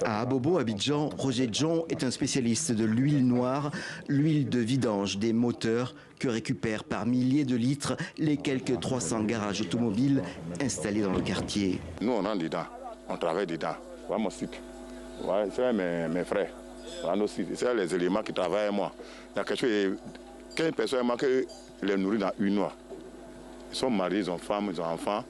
À Abobo, Abidjan, Roger John est un spécialiste de l'huile noire, l'huile de vidange des moteurs que récupèrent par milliers de litres les quelques 300 garages automobiles installés dans le quartier. Nous, on rentre dedans, on travaille dedans. Voilà mon site. Voilà, c'est mes frères. Voilà nos sites. C'est les éléments qui travaillent avec moi. Il y a quelque chose, 15 personnes qui les nourrissent dans une noix. Ils sont mariés, ils ont femmes, ils ont enfants.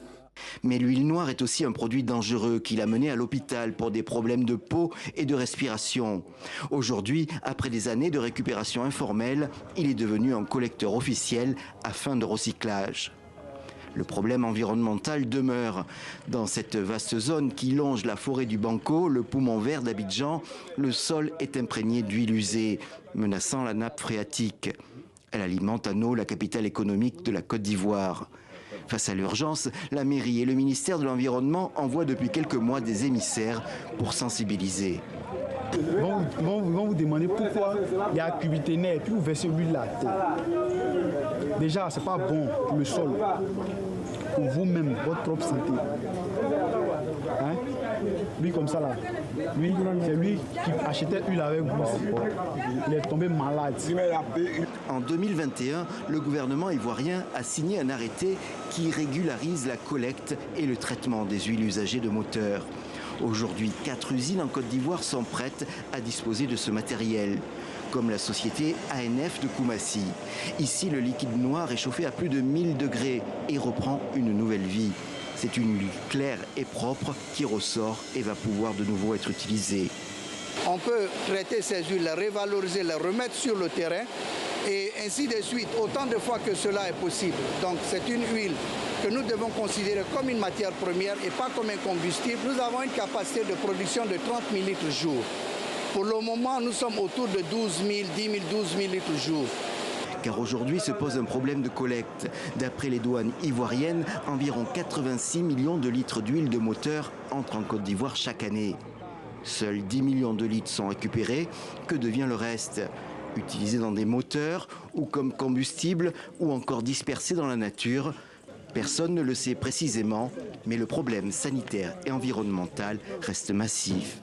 Mais l'huile noire est aussi un produit dangereux qui l'a mené à l'hôpital pour des problèmes de peau et de respiration. Aujourd'hui, après des années de récupération informelle, il est devenu un collecteur officiel à fin de recyclage. Le problème environnemental demeure. Dans cette vaste zone qui longe la forêt du Banco, le poumon vert d'Abidjan, le sol est imprégné d'huile usée, menaçant la nappe phréatique. Elle alimente en eau la capitale économique de la Côte d'Ivoire. Face à l'urgence, la mairie et le ministère de l'Environnement envoient depuis quelques mois des émissaires pour sensibiliser. Ils vont vous demander pourquoi il y a cubiténaire et puis vous versez l'huile là. Déjà, ce n'est pas bon pour le sol, pour vous-même, votre propre santé. Hein? Lui comme ça là, lui, c'est lui qui achetait l'huile avec vous. Il est tombé malade. En 2021, le gouvernement ivoirien a signé un arrêté qui régularise la collecte et le traitement des huiles usagées de moteurs. Aujourd'hui, 4 usines en Côte d'Ivoire sont prêtes à disposer de ce matériel, comme la société ANF de Koumassi. Ici, le liquide noir est chauffé à plus de 1000 degrés et reprend une nouvelle vie. C'est une huile claire et propre qui ressort et va pouvoir de nouveau être utilisée. On peut traiter ces huiles, les revaloriser, les remettre sur le terrain et ainsi de suite, autant de fois que cela est possible. Donc c'est une huile que nous devons considérer comme une matière première et pas comme un combustible. Nous avons une capacité de production de 30 000 litres jour. Pour le moment, nous sommes autour de 12 000, 10 000, 12 000 litres jour. Car aujourd'hui se pose un problème de collecte. D'après les douanes ivoiriennes, environ 86 millions de litres d'huile de moteur entrent en Côte d'Ivoire chaque année. Seuls 10 millions de litres sont récupérés. Que devient le reste ? Utilisé dans des moteurs ou comme combustible ou encore dispersé dans la nature ? Personne ne le sait précisément, mais le problème sanitaire et environnemental reste massif.